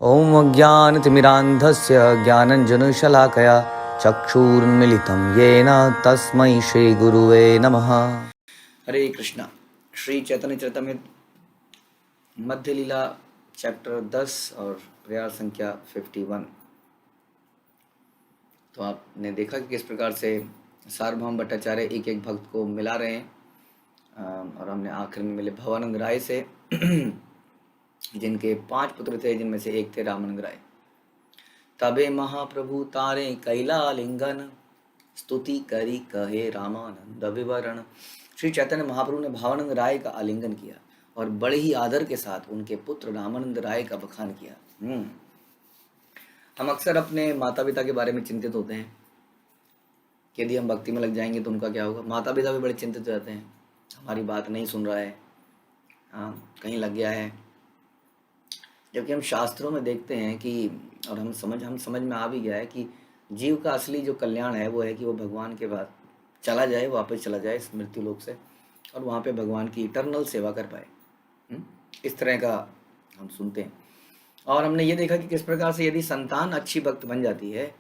ॐ अज्ञानतिमिरान्धस्य ज्ञानञ्जनशलाकया चक्षुरुन्मिलितं येन तस्मै श्रीगुरुवे नमः। हरे कृष्णा। श्री चैतन्य चरितमृत मध्य लीला चैप्टर 10 और प्रयास संख्या 51। तो आपने देखा कि किस प्रकार से सार्वभौम भट्टाचार्य एक एक भक्त को मिला रहे हैं और हमने आखिर में मिले भवानंद राय से जिनके 5 पुत्र थे, जिनमें से एक थे रामानंद राय। तबे महाप्रभु तारे कैलालिंगन स्तुति करी कहे रामानंद विवरण। श्री चैतन्य महाप्रभु ने भावानंद राय का आलिंगन किया और बड़े ही आदर के साथ उनके पुत्र रामानंद राय का बखान किया। हम अक्सर अपने माता पिता के बारे में चिंतित होते हैं कि यदि हम भक्ति में लग जाएंगे तो उनका क्या होगा। माता पिता भी बड़े चिंतित हो जाते हैं, हमारी बात नहीं सुन रहा है, कहीं लग गया है। जबकि हम शास्त्रों में देखते हैं कि और हम समझ में आ भी गया है कि जीव का असली जो कल्याण है वो है कि वो भगवान के बाद चला जाए, वापस चला जाए इस मृत्यु लोक से और वहाँ पे भगवान की इटर्नल सेवा कर पाए। इस तरह का हम सुनते हैं। और हमने ये देखा कि किस प्रकार से यदि संतान अच्छी भक्त बन जाती है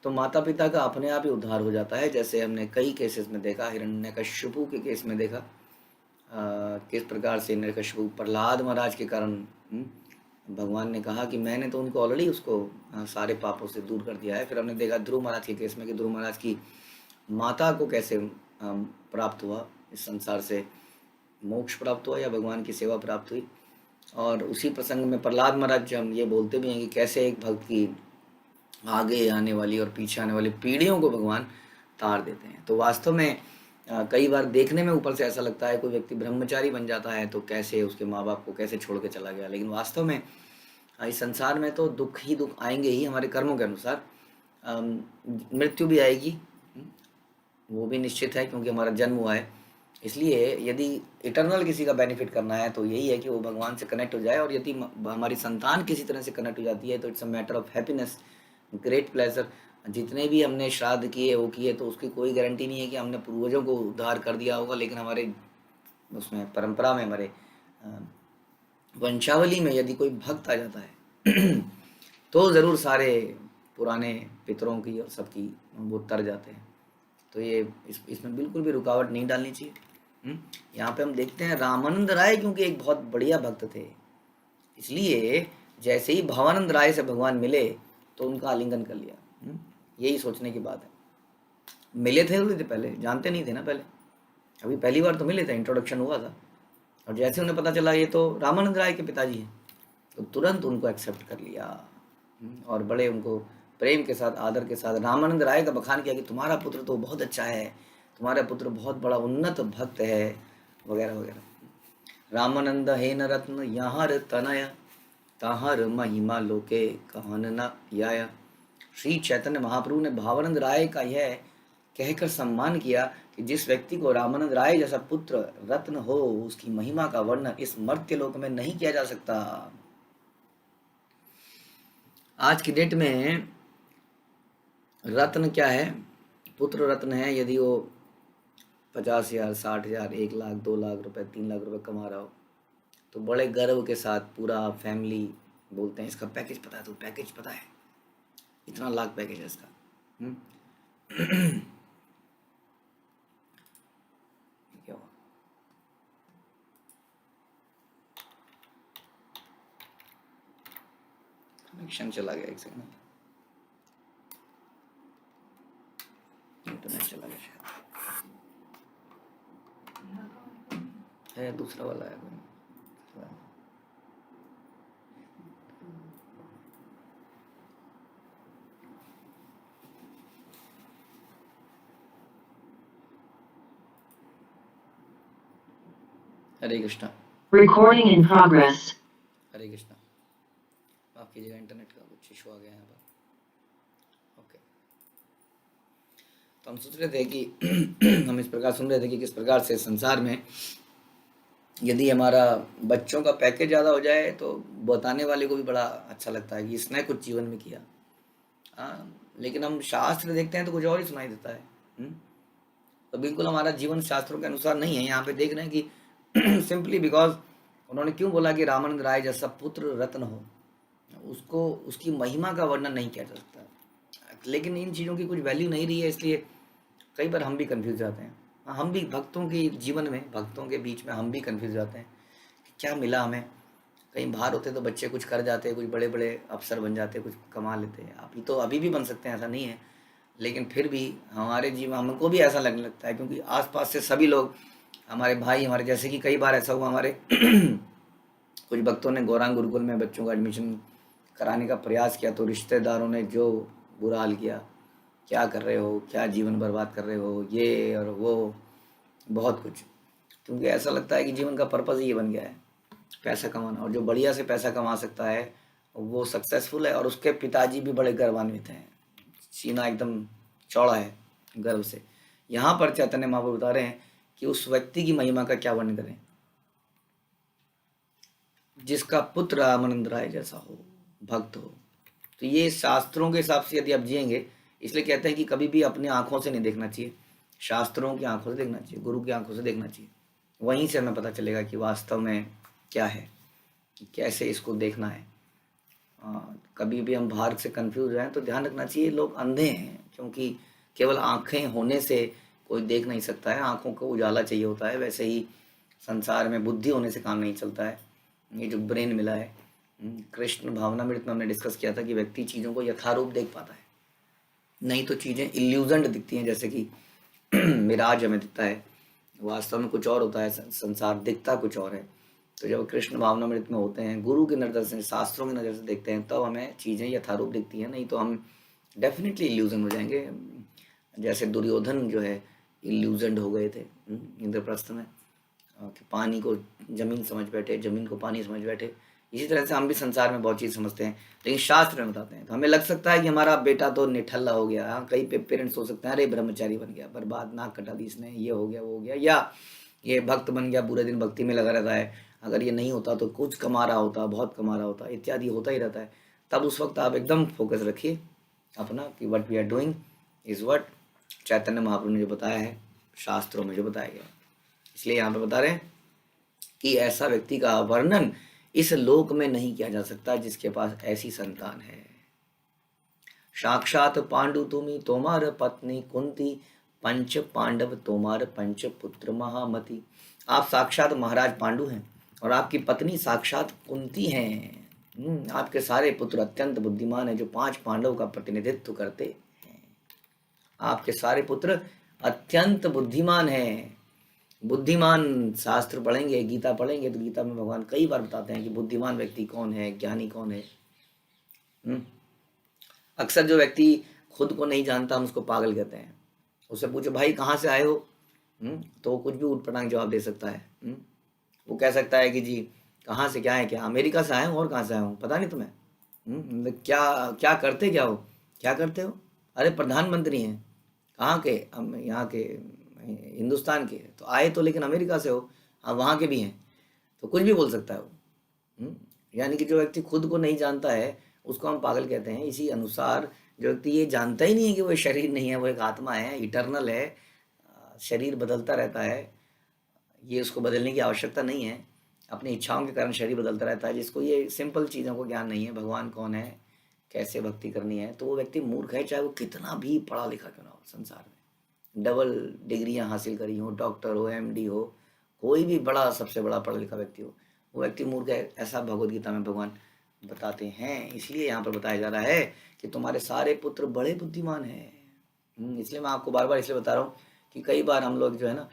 तो माता पिता का अपने आप ही उद्धार हो जाता है। जैसे हमने कई केसेस में देखा, हिरण्यकश्यपु के केस में देखा किस प्रकार से हिरण्यकश्यपु प्रहलाद महाराज के कारण भगवान ने कहा कि मैंने तो उनको ऑलरेडी उसको सारे पापों से दूर कर दिया है। फिर हमने देखा ध्रुव महाराज के केस में कि ध्रुव महाराज की माता को कैसे प्राप्त हुआ, इस संसार से मोक्ष प्राप्त हुआ या भगवान की सेवा प्राप्त हुई। और उसी प्रसंग में प्रहलाद महाराज हम ये बोलते भी हैं कि कैसे एक भक्त की आगे आने वाली और पीछे आने वाली पीढ़ियों को भगवान तार देते हैं। तो वास्तव में कई बार देखने में ऊपर से ऐसा लगता है कोई व्यक्ति ब्रह्मचारी बन जाता है तो कैसे उसके माँ बाप को कैसे छोड़ के चला गया, लेकिन वास्तव में इस संसार में तो दुख ही दुख आएंगे ही हमारे कर्मों के अनुसार। मृत्यु भी आएगी, वो भी निश्चित है क्योंकि हमारा जन्म हुआ है। इसलिए यदि इटर्नल किसी का बेनिफिट करना है तो यही है कि वो भगवान से कनेक्ट हो जाए। और यदि हमारी संतान किसी तरह से कनेक्ट हो जाती है तो it's a matter of happiness, great pleasure. जितने भी हमने श्राद्ध किए वो किए, तो उसकी कोई गारंटी नहीं है कि हमने पूर्वजों को उद्धार कर दिया होगा, लेकिन हमारे उसमें परंपरा में, हमारे वंशावली में यदि कोई भक्त आ जाता है तो ज़रूर सारे पुराने पितरों की और सबकी वो तर जाते हैं। तो ये इसमें बिल्कुल भी रुकावट नहीं डालनी चाहिए। यहाँ पे हम देखते हैं रामानंद राय क्योंकि एक बहुत बढ़िया भक्त थे, इसलिए जैसे ही भावानंद राय से भगवान मिले तो उनका आलिंगन कर लिया। यही सोचने की बात है। मिले थे पहले, जानते नहीं थे ना, पहले अभी पहली बार तो मिले थे, इंट्रोडक्शन हुआ था और जैसे उन्हें पता चला ये तो रामानंद राय के पिताजी हैं तो तुरंत उनको एक्सेप्ट कर लिया और बड़े उनको प्रेम के साथ, आदर के साथ रामानंद राय का बखान किया कि तुम्हारा पुत्र तो बहुत अच्छा है, तुम्हारा पुत्र बहुत बड़ा उन्नत भक्त है, वगैरह वगैरह। रामानंद हे न रत्न यहाँ तनय ताहर महिमा लोके कहन न याया। श्री चैतन्य महाप्रभु ने भावानंद राय का यह कहकर सम्मान किया कि जिस व्यक्ति को रामानंद राय जैसा पुत्र रत्न हो, उसकी महिमा का वर्णन इस मर्त्य लोक में नहीं किया जा सकता। आज की डेट में रत्न क्या है? पुत्र रत्न है। यदि वो 50,000, 60,000, 1 लाख, 2 लाख रुपए, 3 लाख रुपए कमा रहा हो तो बड़े गर्व के साथ पूरा फैमिली बोलते हैं इसका पैकेज पता है, तो पैकेज पता है, इतना लाख पैकेज है इसका। क्या हुआ? कनेक्शन चला गया, एक सेकंड, इंटरनेट चला गया शायद, है दूसरा वाला है। हरे कृष्णा। Recording in progress. हरे कृष्णा। माफ कीजिएगा, इंटरनेट का कुछ इशू आ गया यहाँ पर। ओके, तो हम सोच रहे थे कि हम इस प्रकार सुन रहे थे कि किस प्रकार से संसार में यदि हमारा बच्चों का पैकेज ज़्यादा हो जाए तो बताने वाले को भी बड़ा अच्छा लगता है कि इसने कुछ जीवन में किया। लेकिन हम शास्त्र देखते हैं तो कुछ और ही सुनाई देता है। तो बिल्कुल हमारा जीवन शास्त्रों के अनुसार नहीं है। यहाँ पे देख रहे हैं कि सिंपली बिकॉज उन्होंने क्यों बोला कि रामानंद राय जैसा पुत्र रत्न हो, उसको उसकी महिमा का वर्णन नहीं किया जा सकता। लेकिन इन चीज़ों की कुछ वैल्यू नहीं रही है, इसलिए कई बार हम भी कंफ्यूज जाते हैं। हम भी भक्तों के जीवन में, भक्तों के बीच में हम भी कंफ्यूज जाते हैं कि क्या मिला हमें। कहीं बाहर होते तो बच्चे कुछ कर जाते, कुछ बड़े बड़े अफसर बन जाते, कुछ कमा लेते। अभी भी बन सकते हैं, ऐसा नहीं है। लेकिन फिर भी हमारे जीवन हमको भी ऐसा लगने लगता है, क्योंकि आसपास से सभी लोग हमारे भाई, हमारे जैसे कि कई बार ऐसा हुआ हमारे कुछ भक्तों ने गौरांग गुरुकुल में बच्चों का एडमिशन कराने का प्रयास किया, तो रिश्तेदारों ने जो बुरा हाल किया, क्या कर रहे हो, क्या जीवन बर्बाद कर रहे हो, ये और वो, बहुत कुछ। क्योंकि ऐसा लगता है कि जीवन का पर्पज़ ही ये बन गया है, पैसा कमाना। और जो बढ़िया से पैसा कमा सकता है वो सक्सेसफुल है, और उसके पिताजी भी बड़े गर्वान्वित हैं, सीना एकदम चौड़ा है गर्व से। यहाँ पर चैतन्य महाप्रभु बता रहे हैं कि उस व्यक्ति की महिमा का क्या वर्णन करें जिसका पुत्र रामानंद राय जैसा हो, भक्त हो। तो ये शास्त्रों के हिसाब से यदि आप जिएंगे, इसलिए कहते हैं कि कभी भी अपनी आंखों से नहीं देखना चाहिए, शास्त्रों की आंखों से देखना चाहिए, गुरु की आंखों से देखना चाहिए। वहीं से हमें पता चलेगा कि वास्तव में क्या है, कैसे इसको देखना है। कभी भी हम बाहर से कंफ्यूज हैं तो ध्यान रखना चाहिए, लोग अंधे हैं, क्योंकि केवल आंखें होने से कोई देख नहीं सकता है, आंखों को उजाला चाहिए होता है। वैसे ही संसार में बुद्धि होने से काम नहीं चलता है। ये जो ब्रेन मिला है, कृष्ण भावनामृत में हमने डिस्कस किया था कि व्यक्ति चीज़ों को यथारूप देख पाता है, नहीं तो चीज़ें इल्यूजन्ड दिखती हैं। जैसे कि मिराज हमें दिखता है, वास्तव में कुछ और होता है, संसार दिखता कुछ और है। तो जब कृष्ण भावनामृत में होते हैं, गुरु की नज़र से, शास्त्रों की नज़र से देखते हैं, तब हमें चीज़ें यथारूप दिखती हैं, नहीं तो हम डेफिनेटली इल्यूजन हो जाएंगे। जैसे दुर्योधन जो है इल्यूजन्ड हो गए थे इंद्रप्रस्थ में, कि पानी को जमीन समझ बैठे, जमीन को पानी समझ बैठे। इसी तरह से हम भी संसार में बहुत चीज़ समझते हैं, लेकिन शास्त्र में बताते हैं। तो हमें लग सकता है कि हमारा बेटा तो निठल्ला हो गया, कई पेरेंट्स हो सकते हैं, अरे ब्रह्मचारी बन गया, बर्बाद, नाक कटा दी इसने, ये हो गया, वो हो गया, या ये भक्त बन गया, पूरे दिन भक्ति में लगा रहता है, अगर ये नहीं होता तो कुछ कमा रहा होता, बहुत कमा रहा होता, इत्यादि होता ही रहता है। तब उस वक्त आप एकदम फोकस रखिए अपना कि what we are doing is what Chaitanya Mahaprabhu ने जो बताया है, शास्त्रों में जो बताया गया। इसलिए यहाँ पे बता रहे हैं कि ऐसा व्यक्ति का वर्णन इस लोक में नहीं किया जा सकता जिसके पास ऐसी संतान है। साक्षात पांडु तुमी तोमार पत्नी कुंती, पंच पांडव तोमार पंच पुत्र महामती। आप साक्षात महाराज पांडु हैं और आपकी पत्नी साक्षात कुंती हैं। आपके सारे पुत्र अत्यंत बुद्धिमान हैं, जो 5 पांडव का प्रतिनिधित्व करते हैं। आपके सारे पुत्र अत्यंत बुद्धिमान हैं। बुद्धिमान, शास्त्र पढ़ेंगे, गीता पढ़ेंगे, तो गीता में भगवान कई बार बताते हैं कि बुद्धिमान व्यक्ति कौन है, ज्ञानी कौन है। अक्सर जो व्यक्ति खुद को नहीं जानता, हम उसको पागल कहते हैं। उससे पूछो भाई कहाँ से आए हो, तो वो कुछ भी उटपटांग जवाब दे सकता है। वो कह सकता है कि जी कहाँ से, क्या है, क्या अमेरिका से आए हूँ, और कहाँ से आए हूँ पता नहीं तुम्हें, मतलब क्या क्या करते, क्या हो, क्या करते हो, अरे प्रधानमंत्री हैं, कहाँ के, हम यहाँ के, हिंदुस्तान के, तो आए तो लेकिन अमेरिका से हो, हाँ वहाँ के भी हैं, तो कुछ भी बोल सकता है वो। यानी कि जो व्यक्ति खुद को नहीं जानता है उसको हम पागल कहते हैं। इसी अनुसार जो व्यक्ति ये जानता ही नहीं है कि वो शरीर नहीं है, वो एक आत्मा है, इटर्नल है, शरीर बदलता रहता है, ये उसको बदलने की आवश्यकता नहीं है, अपनी इच्छाओं के कारण शरीर बदलता रहता है, जिसको ये सिंपल चीज़ों को ज्ञान नहीं है, भगवान कौन है, कैसे भक्ति करनी है, तो वो व्यक्ति मूर्ख है, चाहे वो कितना भी पढ़ा लिखा क्यों ना हो। संसार में डबल डिग्रियां हासिल करी हो, डॉक्टर हो, एमडी हो, कोई भी बड़ा, सबसे बड़ा पढ़ा लिखा व्यक्ति हो, वो व्यक्ति मूर्ख है, ऐसा भगवद गीता में भगवान बताते हैं। इसलिए यहाँ पर बताया जा रहा है कि तुम्हारे सारे पुत्र बड़े बुद्धिमान हैं। इसलिए मैं आपको बार बार इसलिए बता रहा हूँ कि कई बार हम लोग जो है ना,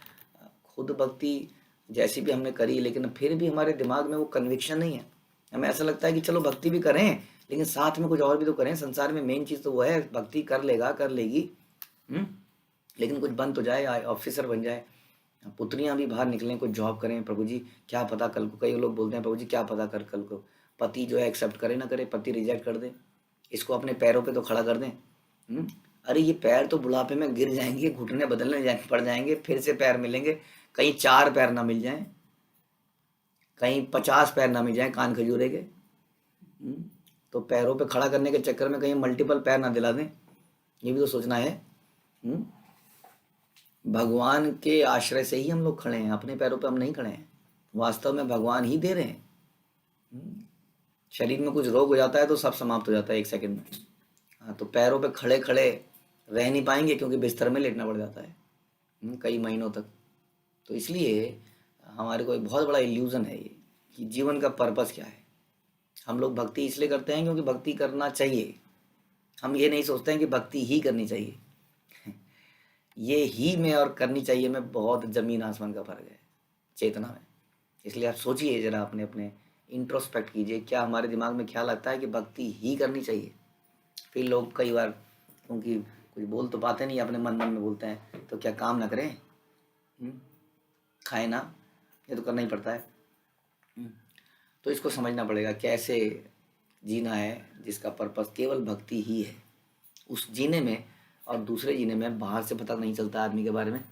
खुद भक्ति जैसी भी हमने करी, लेकिन फिर भी हमारे दिमाग में वो कन्विक्शन नहीं है। हमें ऐसा लगता है कि चलो भक्ति भी करें, लेकिन साथ में कुछ और भी तो करें। संसार में मेन चीज़ तो वो है, भक्ति कर लेगा, कर लेगी, लेकिन कुछ बन तो जाए, ऑफिसर बन जाए, पुत्रियां भी बाहर निकलें, कुछ जॉब करें। प्रभु जी क्या पता कल को, कई लोग बोलते हैं प्रभु जी क्या पता कर कल को पति जो है एक्सेप्ट करे ना करे, पति रिजेक्ट कर दे, इसको अपने पैरों पे तो खड़ा कर दें। अरे ये पैर तो बुढ़ापे में गिर जाएंगे, घुटने बदलने पड़ जाएंगे, फिर से पैर मिलेंगे, कहीं 4 पैर ना मिल जाएं, कहीं 50 पैर ना मिल जाएं कान खजूरे के। तो पैरों पे खड़ा करने के चक्कर में कहीं मल्टीपल पैर ना दिला दें, ये भी तो सोचना है। भगवान के आश्रय से ही हम लोग खड़े हैं, अपने पैरों पे हम नहीं खड़े हैं, वास्तव में भगवान ही दे रहे हैं। शरीर में कुछ रोग हो जाता है तो सब समाप्त हो जाता है 1 सेकंड में। हाँ, तो पैरों पे खड़े खड़े रह नहीं पाएंगे क्योंकि बिस्तर में लेटना पड़ जाता है कई महीनों तक। तो इसलिए हमारे को एक बहुत बड़ा इल्यूज़न है ये कि जीवन का पर्पस क्या है। हम लोग भक्ति इसलिए करते हैं क्योंकि भक्ति करना चाहिए। हम ये नहीं सोचते हैं कि भक्ति ही करनी चाहिए। ये ही में और करनी चाहिए में बहुत ज़मीन आसमान का फ़र्क है चेतना में। इसलिए आप सोचिए ज़रा, अपने अपने इंट्रोस्पेक्ट कीजिए, क्या हमारे दिमाग में ख्याल आता है कि भक्ति ही करनी चाहिए। फिर लोग कई बार क्योंकि कुछ बोल तो पाते नहीं, अपने मन मन में बोलते हैं, तो क्या काम ना करें, खाए ना, ये तो करना ही पड़ता है। तो इसको समझना पड़ेगा कैसे जीना है जिसका पर्पस केवल भक्ति ही है। उस जीने में और दूसरे जीने में बाहर से पता नहीं चलता आदमी के बारे में,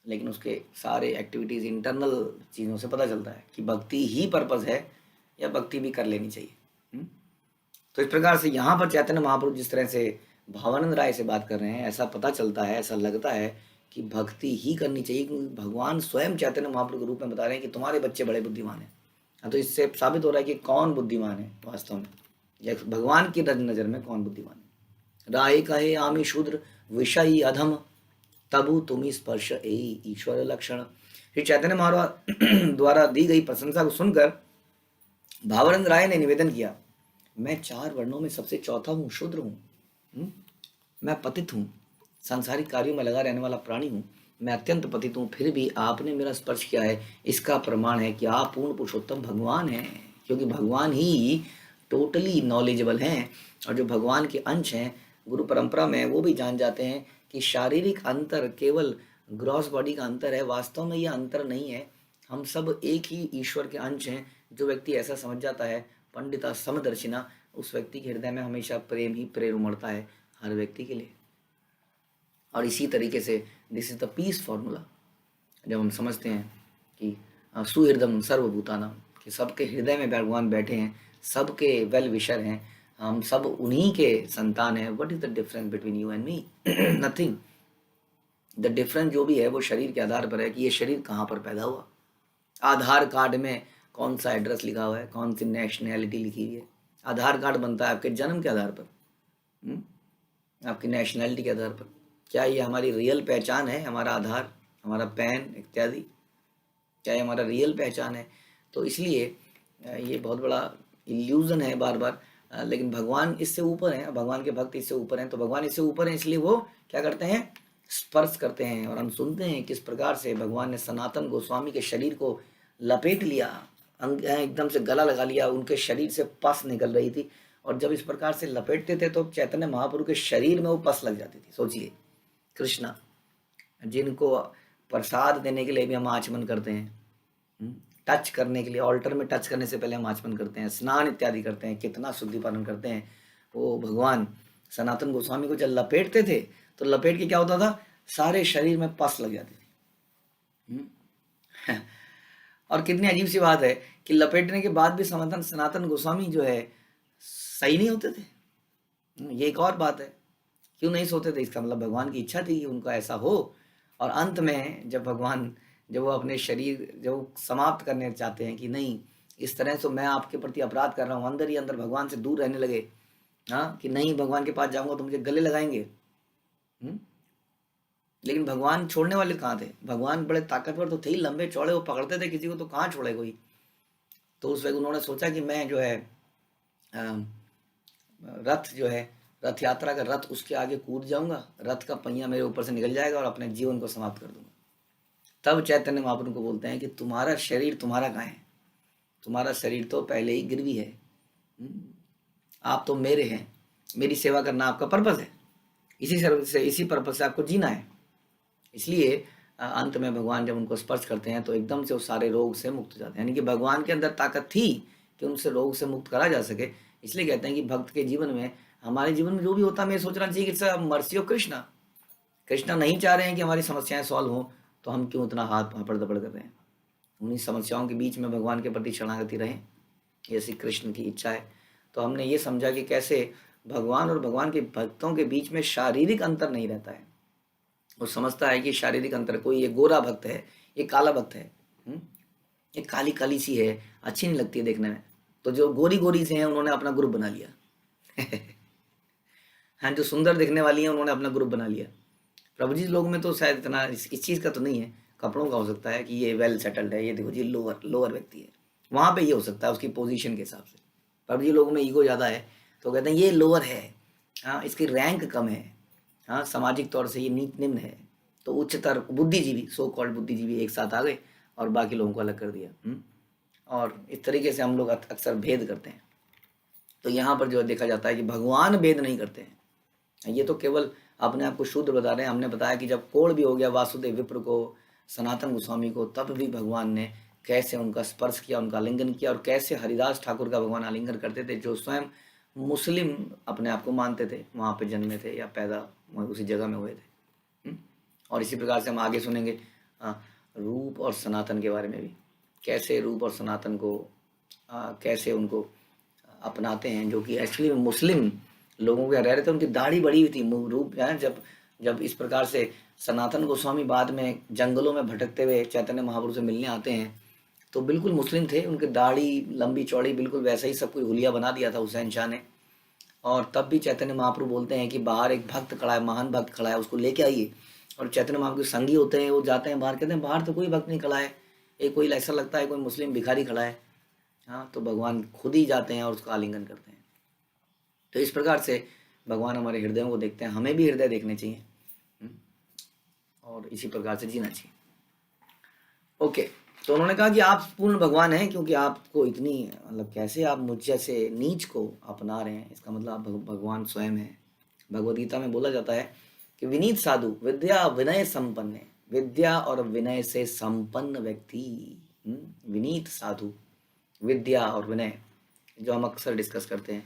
लेकिन उसके सारे एक्टिविटीज़ इंटरनल चीज़ों से पता चलता है कि भक्ति ही पर्पस है या भक्ति भी कर लेनी चाहिए। तो इस प्रकार से यहाँ पर चैतन्य महाप्रभु जिस तरह से भावानंद राय से बात कर रहे हैं, ऐसा पता चलता है, ऐसा लगता है कि भक्ति ही करनी चाहिए, क्योंकि भगवान स्वयं चैतन्य महाप्रभु के रूप में बता रहे हैं कि तुम्हारे बच्चे बड़े बुद्धिमान हैं। तो इससे साबित हो रहा है कि कौन बुद्धिमान है वास्तव में, या भगवान की नज़र में कौन बुद्धिमान है। राय कहे आमी शूद्र विषयी अधम तबु तुम्ही स्पर्श ए ईश्वर लक्षण। श्री चैतन्य महाराज द्वारा दी गई प्रशंसा को सुनकर भावानंद राय ने निवेदन किया, मैं 4 वर्णों में सबसे चौथा हूँ, शूद्र हूँ, मैं पतित हूँ, सांसारिक कार्यों में लगा रहने वाला प्राणी हूँ, मैं अत्यंत पतित हूँ, फिर भी आपने मेरा स्पर्श किया है। इसका प्रमाण है कि आप पूर्ण पुरुषोत्तम भगवान हैं, क्योंकि भगवान ही टोटली नॉलेजेबल हैं। और जो भगवान के अंश हैं गुरु परंपरा में, वो भी जान जाते हैं कि शारीरिक अंतर केवल ग्रॉस बॉडी का अंतर है, वास्तव में यह अंतर नहीं है। हम सब एक ही ईश्वर के अंश हैं। जो व्यक्ति ऐसा समझ जाता है, पंडिता समदर्शिना, उस व्यक्ति के हृदय में हमेशा प्रेम ही प्रेम उमड़ता है हर व्यक्ति के लिए। और इसी तरीके से this is the piece formula. जब हम समझते हैं कि सुहृदम सर्वभूतानाम, कि सबके हृदय में भगवान बैठे हैं, सबके वेल विशर हैं, हम सब उन्हीं के संतान हैं। What is the difference between you and me? Nothing. The difference जो भी है वो शरीर के आधार पर है कि ये शरीर कहाँ पर पैदा हुआ। आधार कार्ड में कौन सा एड्रेस लिखा हुआ है, कौन सी नेशनैलिटी लिखी हुई है। आधार कार्ड बनता है आपके जन्म के आधार पर, आपकी नेशनैलिटी के आधार पर। क्या ये हमारी रियल पहचान है, हमारा आधार, हमारा पैन इत्यादि, क्या ये हमारा रियल पहचान है? तो इसलिए ये बहुत बड़ा इल्यूज़न है बार बार। लेकिन भगवान इससे ऊपर हैं, भगवान के भक्त इससे ऊपर हैं। तो भगवान इससे ऊपर हैं, इसलिए वो क्या करते हैं, स्पर्श करते हैं। और हम सुनते हैं किस प्रकार से भगवान ने सनातन गोस्वामी के शरीर को लपेट लिया, एकदम से गला लगा लिया, उनके शरीर से पस निकल रही थी। और जब इस प्रकार से लपेटते थे तो चैतन्य महाप्रभु के शरीर में वो पस लग जाती थी। सोचिए, कृष्णा जिनको प्रसाद देने के लिए भी हम आचमन करते हैं, टच करने के लिए, ऑल्टर में टच करने से पहले हम आचमन करते हैं, स्नान इत्यादि करते हैं, कितना शुद्धिकरण करते हैं। वो भगवान सनातन गोस्वामी को जब लपेटते थे तो लपेट के क्या होता था, सारे शरीर में पस लग जाती थी। और कितनी अजीब सी बात है कि लपेटने के बाद भी सनातन गोस्वामी जो है सही नहीं होते थे। ये एक और बात है, क्यों नहीं सोते थे? इसका मतलब भगवान की इच्छा थी कि उनका ऐसा हो। और अंत में जब भगवान, जब वो अपने शरीर जब समाप्त करने चाहते हैं कि नहीं, इस तरह से मैं आपके प्रति अपराध कर रहा हूँ, अंदर ही अंदर भगवान से दूर रहने लगे। हाँ, कि नहीं भगवान के पास जाऊंगा तो मुझे गले लगाएंगे। लेकिन भगवान छोड़ने वाले कहाँ थे? भगवान बड़े ताकतवर तो थे ही, लंबे चौड़े, वो पकड़ते थे किसी को तो कहाँ छोड़े कोई। तो उस वक्त उन्होंने सोचा कि मैं जो है रथ जो है, रथ यात्रा का रथ, उसके आगे कूद जाऊंगा, रथ का पहिया मेरे ऊपर से निकल जाएगा और अपने जीवन को समाप्त कर दूंगा। तब चैतन्य महाप्रभु को बोलते हैं कि तुम्हारा शरीर तुम्हारा कहाँ है? तुम्हारा शरीर तो पहले ही गिरवी है। आप तो मेरे हैं, मेरी सेवा करना आपका पर्पस है, इसी पर्पस से आपको जीना है। इसलिए अंत में भगवान जब उनको स्पर्श करते हैं तो एकदम से वो सारे रोग से मुक्त हो जाते हैं। यानी कि भगवान के अंदर ताकत थी कि उनसे रोग से मुक्त करा जा सके। इसलिए कहते हैं कि भक्त के जीवन में, हमारे जीवन में जो भी होता है, हमें सोचना चाहिए कि sir mercy of Krishna, Krishna नहीं चाह रहे हैं कि हमारी समस्याएं सॉल्व हो, तो हम क्यों इतना हाथ फापड़ दपड़ कर रहे हैं? उन्हीं समस्याओं के बीच में भगवान के प्रति शरणागति रहें, ऐसी कृष्ण की इच्छा है। तो हमने ये समझा कि कैसे भगवान और भगवान के भक्तों के बीच में शारीरिक अंतर नहीं रहता है। वो समझता है कि शारीरिक अंतर, कोई ये गोरा भक्त है, ये काला भक्त है, ये काली काली सी है, अच्छी नहीं लगती है देखने में, तो जो गोरी गोरी से हैं उन्होंने अपना ग्रुप बना लिया हाँ, जो सुंदर दिखने वाली हैं उन्होंने अपना ग्रुप बना लिया। प्रभु जी लोग में तो शायद इतना इस चीज़ का तो नहीं है, कपड़ों का हो सकता है कि ये वेल सेटल्ड है, ये देखो जी लोअर लोअर व्यक्ति है, वहाँ पे ये हो सकता है उसकी पोजीशन के हिसाब से। प्रभु जी लोगों में ईगो ज़्यादा है तो कहते हैं ये लोअर है, हाँ इसकी रैंक कम है, हाँ सामाजिक तौर से ये निम्न है, तो उच्चतर बुद्धिजीवी, सो कॉल्ड बुद्धिजीवी एक साथ आ गए और बाकी लोगों को अलग कर दिया। और इस तरीके से हम लोग अक्सर भेद करते हैं। तो यहाँ पर जो है देखा जाता है कि भगवान भेद नहीं करते हैं, ये तो केवल अपने आप को शुद्ध बता रहे हैं। हमने बताया कि जब कोढ़ भी हो गया वासुदेव विप्र को, सनातन गोस्वामी को, तब भी भगवान ने कैसे उनका स्पर्श किया, उनका आलिंगन किया, और कैसे हरिदास ठाकुर का भगवान आलिंगन करते थे, जो स्वयं मुस्लिम अपने आप को मानते थे, वहाँ पे जन्मे थे या पैदा उसी जगह में हुए थे। और इसी प्रकार से हम आगे सुनेंगे रूप और सनातन के बारे में भी, कैसे रूप और सनातन को कैसे उनको अपनाते हैं, जो कि एक्चुअली मुस्लिम लोगों के रह रहे थे, उनकी दाढ़ी बड़ी हुई थी। रूप है जब इस प्रकार से सनातन गोस्वामी बाद में जंगलों में भटकते हुए चैतन्य महाप्रभु से मिलने आते हैं, तो बिल्कुल मुस्लिम थे, उनकी दाढ़ी लंबी चौड़ी बिल्कुल वैसा ही सब कुछ हुलिया बना दिया था हुसैन शाह ने। और तब भी चैतन्य महाप्रभु बोलते हैं कि बाहर एक भक्त खड़ा है, महान भक्त खड़ा है, उसको लेके आइए। और चैतन्य महाप्रभु के संगी होते हैं, वो जाते हैं बाहर, कहते हैं बाहर तो कोई भक्त नहीं खड़ा है, एक कोई ऐसा लगता है कोई मुस्लिम भिखारी खड़ा है। हाँ, तो भगवान खुद ही जाते हैं और उसका आलिंगन करते हैं। तो इस प्रकार से भगवान हमारे हृदयों को देखते हैं, हमें भी हृदय देखने चाहिए और इसी प्रकार से जीना चाहिए। ओके, तो उन्होंने कहा कि आप पूर्ण भगवान हैं, क्योंकि आपको इतनी मतलब कैसे आप मुझ जैसे नीच को अपना रहे हैं, इसका मतलब आप भगवान स्वयं है। भगवद गीता में बोला जाता है कि विनीत साधु विद्या विनय संपन्न है, विद्या और विनय से संपन्न व्यक्ति। विनीत साधु, विद्या और विनय, जो हम अक्सर डिस्कस करते हैं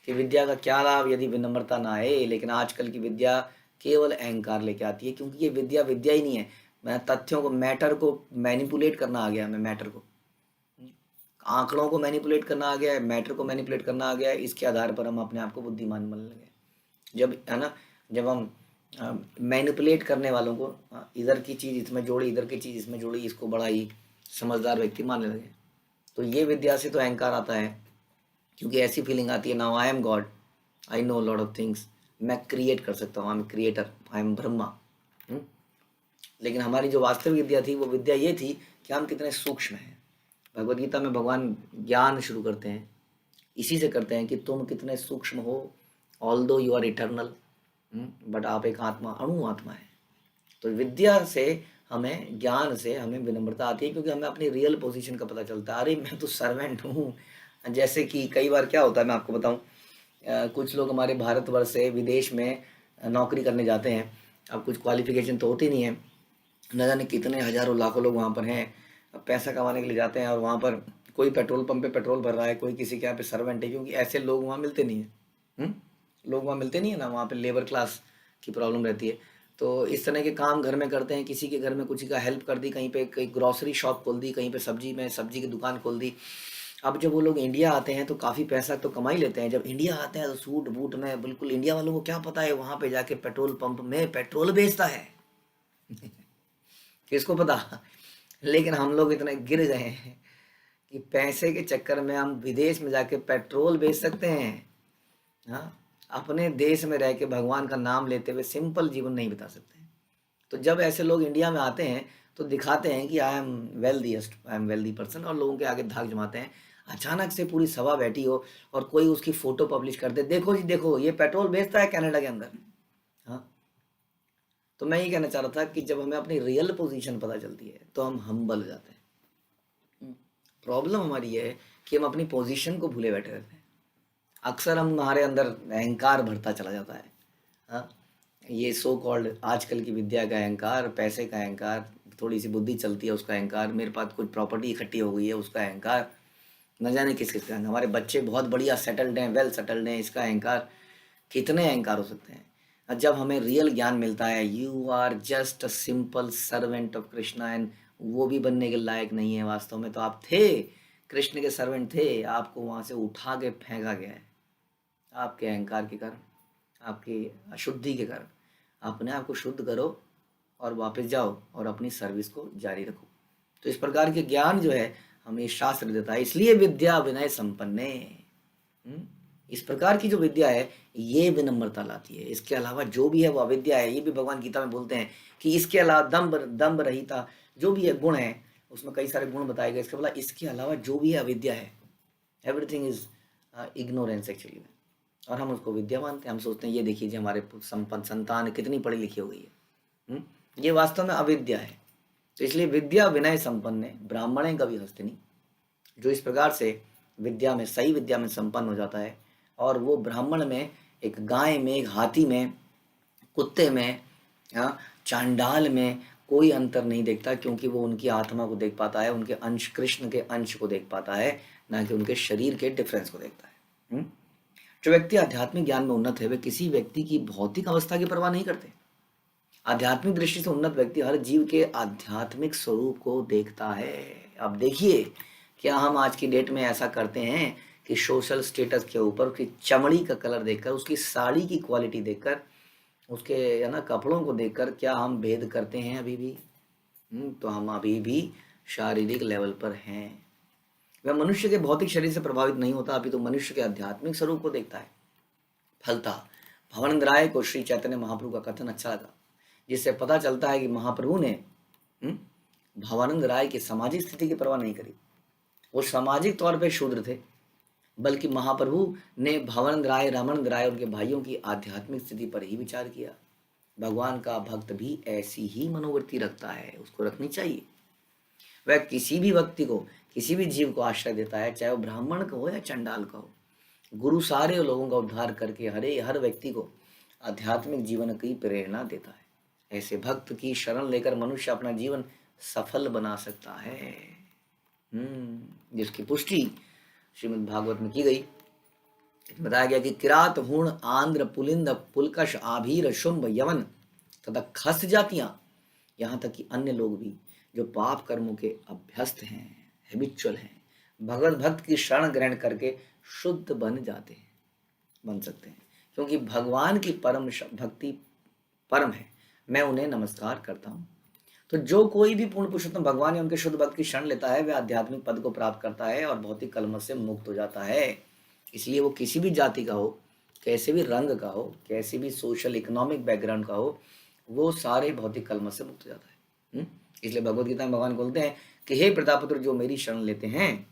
कि विद्या का क्या लाभ यदि विनम्रता ना है। लेकिन आजकल की विद्या केवल अहंकार लेके आती है, क्योंकि ये विद्या विद्या ही नहीं है। मैं तथ्यों को, मैटर को मैनिपुलेट करना आ गया, मैं मैटर को, आंकड़ों को मैनिपुलेट करना आ गया है, मैटर को मैनिपुलेट करना आ गया है। इसके आधार पर हम अपने आप को बुद्धिमान बनने लगे। जब है ना, जब हम मैनिपुलेट करने वालों को इधर की चीज़ इसमें जोड़ी, इधर की चीज़ इसमें जोड़ी, इसको बड़ा ही समझदार व्यक्ति मानने लगे। तो ये विद्या से तो अहंकार आता है, क्योंकि ऐसी फीलिंग आती है, now I am God, I know lot of things, मैं क्रिएट कर सकता हूँ, I am creator, I am Brahma. लेकिन हमारी जो वास्तविक विद्या थी, वो विद्या ये थी कि हम कितने सूक्ष्म हैं। भगवद गीता में भगवान ज्ञान शुरू करते हैं, इसी से करते हैं कि तुम कितने सूक्ष्म हो, ऑल दो यू आर इटर्नल, बट आप एक आत्मा, अणु आत्मा है। तो विद्या से हमें, ज्ञान से हमें विनम्रता आती है, क्योंकि हमें अपनी रियल पोजीशन का पता चलता है। अरे मैं तो सर्वेंट हूँ। जैसे कि कई बार क्या होता है, मैं आपको बताऊँ, कुछ लोग हमारे भारतवर्ष से विदेश में नौकरी करने जाते हैं। अब कुछ क्वालिफिकेशन तो होती नहीं है, न जाने कितने हज़ारों लाखों लोग वहाँ पर हैं, पैसा कमाने के लिए जाते हैं, और वहाँ पर कोई पेट्रोल पंप पे पेट्रोल भर रहा है, कोई किसी के यहाँ पे सर्वेंट है, क्योंकि ऐसे लोग वहाँ मिलते नहीं हैं। लोग वहाँ मिलते नहीं है ना, वहाँ पे लेबर क्लास की प्रॉब्लम रहती है। तो इस तरह के काम घर में करते हैं, किसी के घर में कुछ का हेल्प कर दी, कहीं पे कहीं ग्रॉसरी शॉप खोल दी, कहीं पे सब्जी की दुकान खोल दी। अब जब वो लोग इंडिया आते हैं तो काफ़ी पैसा तो कमा ही लेते हैं। जब इंडिया आते हैं तो सूट बूट में बिल्कुल, इंडिया वालों को क्या पता है वहाँ पे जाके पेट्रोल पंप में पेट्रोल बेचता है किसको पता। लेकिन हम लोग इतने गिर गए हैं कि पैसे के चक्कर में हम विदेश में जाके पेट्रोल बेच सकते हैं। हाँ, अपने देश में रह के भगवान का नाम लेते हुए सिंपल जीवन नहीं बिता सकते। तो जब ऐसे लोग इंडिया में आते हैं तो दिखाते हैं कि आई एम वेल्दी पर्सन, और लोगों के आगे धाक जमाते हैं। अचानक से पूरी सभा बैठी हो और कोई उसकी फोटो पब्लिश कर दे, देखो जी देखो ये पेट्रोल बेचता है कनाडा के अंदर। हाँ, तो मैं ये कहना चाह रहा था कि जब हमें अपनी रियल पोजीशन पता चलती है तो हम हम्बल हो जाते हैं। प्रॉब्लम हमारी ये है कि हम अपनी पोजीशन को भूले बैठे रहते हैं। अक्सर हमारे अंदर अहंकार बढ़ता चला जाता है। हाँ, ये सो कॉल्ड आजकल की विद्या का अहंकार, पैसे का अहंकार, थोड़ी सी बुद्धि चलती है उसका अहंकार, मेरे पास कुछ प्रॉपर्टी इकट्ठी हो गई है उसका अहंकार, न जाने किस किस का। हमारे बच्चे बहुत बढ़िया सेटल्ड हैं, वेल सेटल्ड हैं, इसका अहंकार। कितने अहंकार हो सकते हैं। और जब हमें रियल ज्ञान मिलता है, you are just a simple servant of Krishna, and वो भी बनने के लायक नहीं है वास्तव में, तो आप थे कृष्ण के सर्वेंट थे, आपको वहाँ से उठा के फेंका गया है आपके अहंकार के कारण, आपकी अशुद्धि के कारण। अपने आप को शुद्ध करो और वापस जाओ और अपनी सर्विस को जारी रखो। तो इस प्रकार के ज्ञान जो है हमें शास्त्र देता है। इसलिए विद्या विनय संपन्ने, इस प्रकार की जो विद्या है ये विनम्रता लाती है। इसके अलावा जो भी है वो अविद्या है। ये भी भगवान गीता में बोलते हैं कि इसके अलावा दम्भ दम्भ रहिता जो भी है गुण है, उसमें कई सारे गुण बताए गए। इसके बोला इसके अलावा जो भी है अविद्या है। एवरीथिंग इज इग्नोरेंस एक्चुअली में, और हम उसको विद्या मानते हैं। हम सोचते हैं ये देखिए जी हमारे संपन्न संतान कितनी पढ़ी लिखी हो गई है। ये वास्तव में अविद्या है। तो इसलिए विद्या विनय संपन्न ब्राह्मणे कवि हस्तिनी, जो इस प्रकार से विद्या में, सही विद्या में संपन्न हो जाता है, और वो ब्राह्मण में, एक गाय में, एक हाथी में, कुत्ते में, चांडाल में कोई अंतर नहीं देखता, क्योंकि वो उनकी आत्मा को देख पाता है, उनके अंश, कृष्ण के अंश को देख पाता है, ना कि उनके शरीर के डिफरेंस को देखता है। जो व्यक्ति आध्यात्मिक ज्ञान में उन्नत है वे किसी व्यक्ति की भौतिक अवस्था की परवाह नहीं करते। आध्यात्मिक दृष्टि से उन्नत व्यक्ति हर जीव के आध्यात्मिक स्वरूप को देखता है। अब देखिए क्या हम आज की डेट में ऐसा करते हैं कि सोशल स्टेटस के ऊपर उसकी चमड़ी का कलर देखकर, उसकी साड़ी की क्वालिटी देखकर, उसके है ना कपड़ों को देखकर क्या हम भेद करते हैं अभी भी? तो हम अभी भी शारीरिक लेवल पर हैं। वह मनुष्य के भौतिक शरीर से प्रभावित नहीं होता, अभी तो मनुष्य के आध्यात्मिक स्वरूप को देखता है। फलता भवानंद राय को श्री चैतन्य महाप्रभु का कथन अच्छा लगा, जिससे पता चलता है कि महाप्रभु ने भवानंद राय की सामाजिक स्थिति की परवाह नहीं करी। वो सामाजिक तौर पे शूद्र थे, बल्कि महाप्रभु ने भवानंद राय, रामानंद राय, उनके भाइयों की आध्यात्मिक स्थिति पर ही विचार किया। भगवान का भक्त भी ऐसी ही मनोवृत्ति रखता है, उसको रखनी चाहिए। वह किसी भी व्यक्ति को, किसी भी जीव को आश्रय देता है, चाहे वो ब्राह्मण का हो या चंडाल का हो। गुरु सारे लोगों का उद्धार करके हर व्यक्ति को आध्यात्मिक जीवन की प्रेरणा देता है। ऐसे भक्त की शरण लेकर मनुष्य अपना जीवन सफल बना सकता है, जिसकी पुष्टि श्रीमद् भागवत में की गई। बताया गया कि किरात, हूण, आंध्र, पुलिंद, पुलकश, आभीर, शुंभ, यवन तथा खस जातियां, यहाँ तक कि अन्य लोग भी जो पाप कर्मों के अभ्यस्त हैं, हैबिचुअल हैं, भगवत भक्त की शरण ग्रहण करके शुद्ध बन जाते हैं, बन सकते हैं, क्योंकि भगवान की परम भक्ति परम है। मैं उन्हें नमस्कार करता हूँ। तो जो कोई भी पूर्ण पुरुषोत्तम भगवान या उनके शुद्ध भक्त की शरण लेता है वह आध्यात्मिक पद को प्राप्त करता है और भौतिक कलमश से मुक्त हो जाता है। इसलिए वो किसी भी जाति का हो, कैसे भी रंग का हो, कैसे भी सोशल इकोनॉमिक बैकग्राउंड का हो, वो सारे भौतिक कलमश से मुक्त हो जाता है। इसलिए भगवद गीता में भगवान बोलते हैं कि हे प्रतापपुत्र, जो मेरी शरण लेते हैं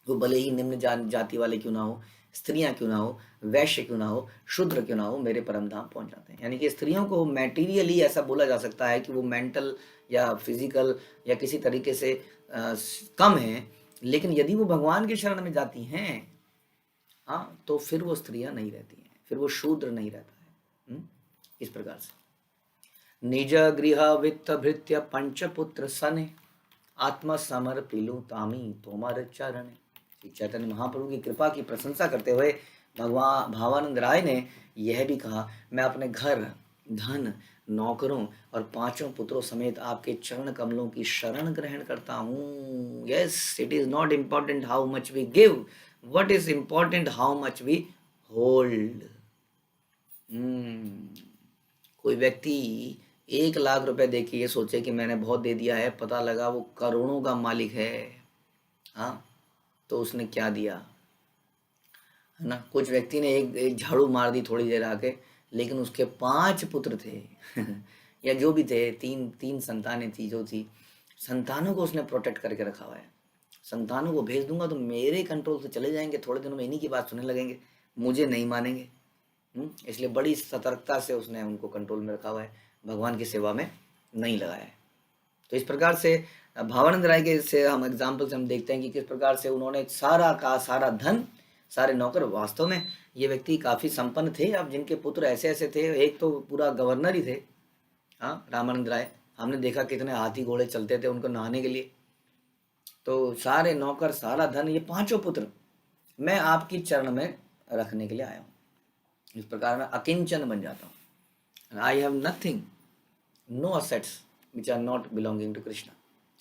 वो भले ही निम्न जाति वाले क्यों ना हो, स्त्रियां क्यों ना हो, वैश्य क्यों ना हो, शूद्र क्यों ना हो, मेरे परम धाम पहुंच जाते हैं। यानी कि स्त्रियों को मैटीरियली ऐसा बोला जा सकता है कि वो मेंटल या फिजिकल या किसी तरीके से कम है, लेकिन यदि वो भगवान की शरण में जाती हैं, हाँ, तो फिर वो स्त्रियां नहीं रहती हैं, फिर वो शूद्र नहीं रहता है। इस प्रकार से निज गृह वित्त भृत्य पंचपुत्र सने, आत्मा समर्पिलु तामी तोमर चरण। चैतन्य महाप्रभु की कृपा की प्रशंसा करते हुए भगवान भावानंद राय ने यह भी कहा, मैं अपने घर, धन, नौकरों और 5 पुत्रों समेत आपके चरण कमलों की शरण ग्रहण करता हूँ। Yes, it is not important how much we give, what is important how much we hold. कोई व्यक्ति 1 लाख रुपए दे के ये सोचे कि मैंने बहुत दे दिया है, पता लगा वो करोड़ों का मालिक है, हाँ, तो उसने क्या दिया, है ना। कुछ व्यक्ति ने एक झाड़ू मार दी थोड़ी देर आके, लेकिन उसके 5 पुत्र थे या जो भी थे, तीन संतानें थी, जो थी संतानों को उसने प्रोटेक्ट करके रखा हुआ है। संतानों को भेज दूंगा तो मेरे कंट्रोल से चले जाएंगे, थोड़े दिनों में इन्हीं की बात सुनने लगेंगे, मुझे नहीं मानेंगे। इसलिए बड़ी सतर्कता से उसने उनको कंट्रोल में रखा हुआ है, भगवान की सेवा में नहीं लगाया है। तो इस प्रकार से भावानंद राय के से हम एग्जाम्पल से हम देखते हैं कि किस प्रकार से उन्होंने सारा का सारा धन, सारे नौकर, वास्तव में ये व्यक्ति काफ़ी संपन्न थे। अब जिनके पुत्र ऐसे ऐसे थे, एक तो पूरा गवर्नर ही थे, हाँ, रामानंद राय। हमने देखा कितने हाथी घोड़े चलते थे उनको नहाने के लिए। तो सारे नौकर, सारा धन, ये 5 पुत्र मैं आपकी चरण में रखने के लिए आया हूँ। इस प्रकार मैं अकिंचन बन जाता हूँ। I have nothing, no assets which are not belonging to Krishna.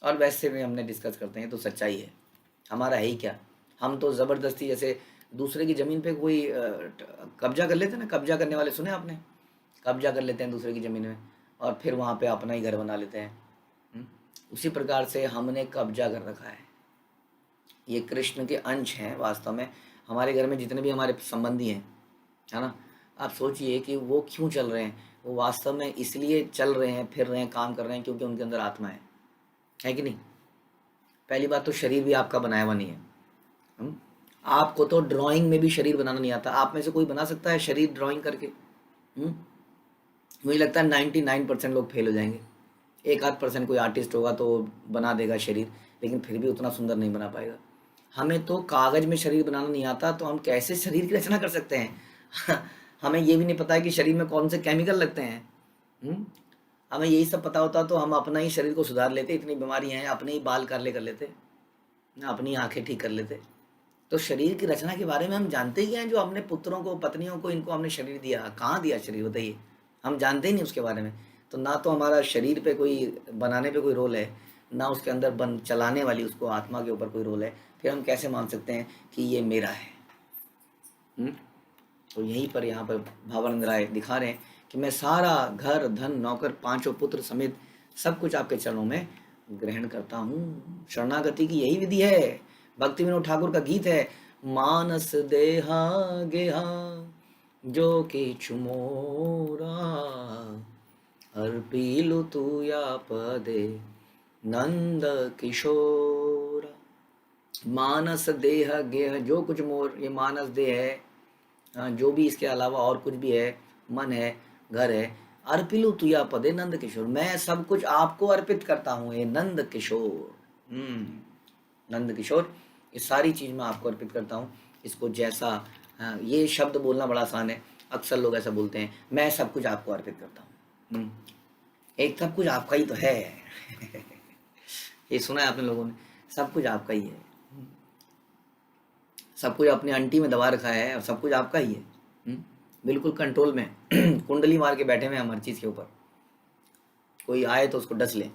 और वैसे भी हमने डिस्कस करते हैं तो सच्चाई है, हमारा है ही क्या। हम तो ज़बरदस्ती, जैसे दूसरे की ज़मीन पे कोई कब्जा कर लेते हैं ना, कब्जा करने वाले सुने आपने, कब्जा कर लेते हैं दूसरे की ज़मीन में और फिर वहाँ पे अपना ही घर बना लेते हैं। उसी प्रकार से हमने कब्जा कर रखा है, ये कृष्ण के अंश हैं वास्तव में। हमारे घर में जितने भी हमारे संबंधी हैं, है ना, आप सोचिए कि वो क्यों चल रहे हैं। वो वास्तव में इसलिए चल रहे हैं, फिर रहे हैं, काम कर रहे हैं क्योंकि उनके अंदर आत्मा है कि नहीं। पहली बात तो शरीर भी आपका बनाया हुआ नहीं है। हम आपको तो ड्राइंग में भी शरीर बनाना नहीं आता। आप में से कोई बना सकता है शरीर ड्राइंग करके? मुझे लगता है 99% लोग फेल हो जाएंगे। 1-8% कोई आर्टिस्ट होगा तो बना देगा शरीर, लेकिन फिर भी उतना सुंदर नहीं बना पाएगा। हमें तो कागज में शरीर बनाना नहीं आता, तो हम कैसे शरीर की रचना कर सकते हैं? हमें ये भी नहीं पता है कि शरीर में कौन से केमिकल लगते हैं। हमें यही सब पता होता तो हम अपना ही शरीर को सुधार लेते। इतनी बीमारियां हैं, अपने ही बाल कर लेते, अपनी आंखें ठीक कर लेते। तो शरीर की रचना के बारे में हम जानते ही हैं। जो हमने पुत्रों को, पत्नियों को, इनको हमने शरीर दिया, कहाँ दिया शरीर बताइए? हम जानते ही नहीं उसके बारे में। तो ना तो हमारा शरीर पे कोई बनाने पे कोई रोल है, ना उसके अंदर बन चलाने वाली उसको आत्मा के ऊपर कोई रोल है। फिर हम कैसे मान सकते हैं कि ये मेरा है? तो यहीं पर यहाँ पर भावानंद राय दिखा रहे हैं कि मैं सारा घर, धन, नौकर, 5 पुत्र समेत सब कुछ आपके चरणों में ग्रहण करता हूँ। शरणागति की यही विधि है। भक्ति विनोद ठाकुर का गीत है, मानस देहा गेहा जो के चुमोरा अर्पिलु तू या पदे नंद किशोर। मानस देह गेह, जो कुछ मोर, ये मानस देह है, जो भी इसके अलावा और कुछ भी है, मन है, घर है, अर्पिलु तुया पदे नंद किशोर, मैं सब कुछ आपको अर्पित करता हूँ। ये नंद किशोर, नंद किशोर, ये सारी चीज़ मैं आपको अर्पित करता हूँ। इसको जैसा, ये शब्द बोलना बड़ा आसान है, अक्सर लोग ऐसा बोलते हैं, मैं सब कुछ आपको अर्पित करता हूँ। एक सब कुछ आपका ही तो है। ये सुना है आपने लोगों ने? सब कुछ आपका ही है, सब कुछ अपने अंटी में दबा रखा है और सब कुछ आपका ही है, बिल्कुल कंट्रोल में। कुंडली मार के बैठे हुए हम हर चीज़ के ऊपर, कोई आए तो उसको डस ले।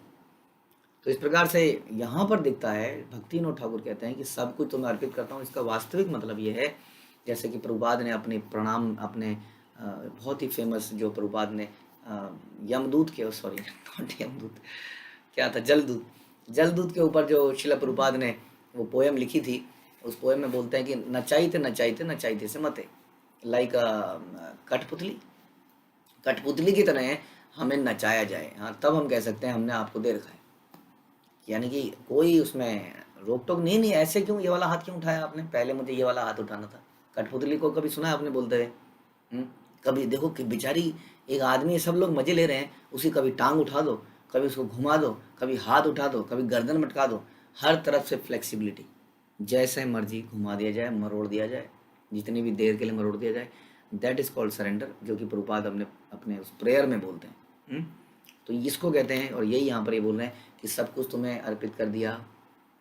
तो इस प्रकार से यहाँ पर दिखता है, भक्ति विनोद ठाकुर कहते हैं कि सब कुछ तो मैं अर्पित करता हूँ। इसका वास्तविक मतलब ये है, जैसे कि प्रभुपाद ने अपने प्रणाम, अपने बहुत ही फेमस जो प्रभुपाद ने यमदूत के, सॉरी नॉट यमदूत, क्या था, जलदूत के ऊपर जो शिला प्रभुपाद ने वो पोएम लिखी थी, उस पोएम में बोलते हैं कि नचाइते से मते, लाइक कठपुतली की तरह हमें नचाया जाए। हाँ, तब हम कह सकते हैं हमने आपको दे रखा है। यानी कि कोई उसमें रोक टोक नहीं, ऐसे क्यों, ये वाला हाथ क्यों उठाया आपने, पहले मुझे ये वाला हाथ उठाना था। कठपुतली को कभी सुना है आपने बोलते हुए? कभी देखो कि बेचारी एक आदमी, सब लोग मजे ले रहे हैं, उसी कभी टांग उठा दो, कभी उसको घुमा दो, कभी हाथ उठा दो, कभी गर्दन मटका दो, हर तरफ से फ्लेक्सिबिलिटी, जैसे मर्जी घुमा दिया जाए, मरोड़ दिया जाए, जितनी भी देर के लिए मरोड़ दिया जाए। दैट इज़ कॉल्ड सरेंडर, जो कि प्रभुपाद अपने उस प्रेयर में बोलते हैं। तो इसको कहते हैं, और यही यहाँ पर ये बोल रहे हैं कि सब कुछ तुम्हें अर्पित कर दिया।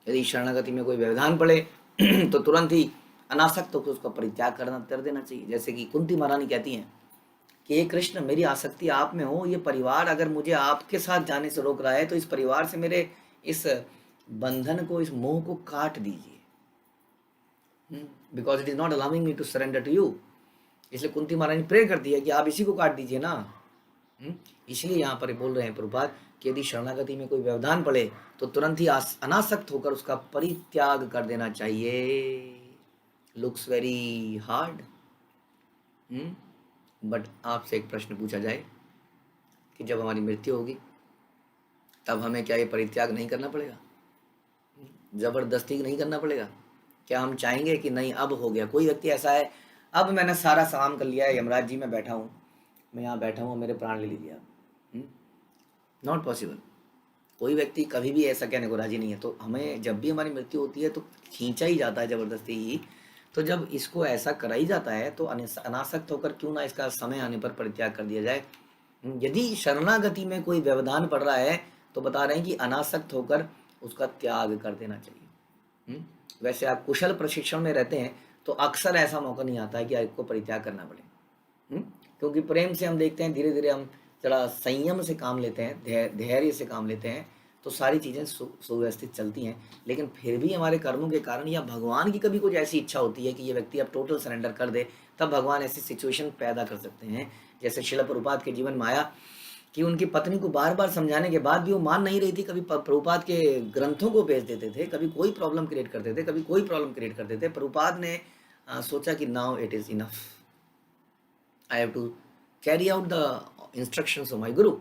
यदि शरणागति में कोई व्यवधान पड़े तो तुरंत ही अनासक्त होकर उसका परित्याग कर देना चाहिए। जैसे कि कुंती महारानी कहती हैं कि हे कृष्ण, मेरी आसक्ति आप में हो, ये परिवार अगर मुझे आपके साथ जाने से रोक रहा है तो इस परिवार से मेरे इस बंधन को, इस मोह को काट दीजिए, because it is not allowing me to surrender to you. इसलिए कुंती महारानी प्रे करती है कि आप इसी को काट दीजिए ना। इसलिए यहाँ पर बोल रहे हैं प्रभुपाद कि यदि शरणागति में कोई व्यवधान पड़े तो तुरंत ही अनासक्त होकर उसका परित्याग कर देना चाहिए। लुक्स वेरी हार्ड, बट आपसे एक प्रश्न पूछा जाए कि जब हमारी मृत्यु होगी तब हमें क्या ये परित्याग नहीं करना पड़ेगा? जबरदस्ती नहीं करना पड़ेगा? क्या हम चाहेंगे कि नहीं अब हो गया? कोई व्यक्ति ऐसा है, अब मैंने सारा काम कर लिया है, यमराज जी मैं बैठा हूँ, मैं यहाँ बैठा हूँ, मेरे प्राण ले लीजिए आप। Not possible. कोई व्यक्ति कभी भी ऐसा कहने को राजी नहीं है। तो हमें जब भी हमारी मृत्यु होती है तो खींचा ही जाता है जबरदस्ती ही। तो जब इसको ऐसा करा ही जाता है तो अनासक्त होकर क्यों ना इसका समय आने पर परित्याग कर दिया जाए। यदि शरणागति में कोई व्यवधान पड़ रहा है तो बता रहे हैं कि अनासक्त होकर उसका त्याग कर देना चाहिए। वैसे आप कुशल प्रशिक्षण में रहते हैं तो अक्सर ऐसा मौका नहीं आता है कि आपको परित्याग करना पड़े, क्योंकि प्रेम से हम देखते हैं, धीरे धीरे हम जरा संयम से काम लेते हैं, धैर्य से काम लेते हैं, तो सारी चीज़ें सुव्यवस्थित चलती हैं। लेकिन फिर भी हमारे कर्मों के कारण या भगवान की कभी कुछ ऐसी इच्छा होती है कि ये व्यक्ति अब टोटल सरेंडर कर दे, तब भगवान ऐसी सिचुएशन पैदा कर सकते हैं। जैसे शिला प्रभुपाद के जीवन में आया कि उनकी पत्नी को बार बार समझाने के बाद भी वो मान नहीं रही थी। कभी प्रभुपाद के ग्रंथों को बेच देते थे, कभी कोई प्रॉब्लम क्रिएट करते थे, कभी कोई प्रॉब्लम क्रिएट करते थे। प्रभुपाद ने सोचा कि now it is enough, I have to carry out the instructions of my guru.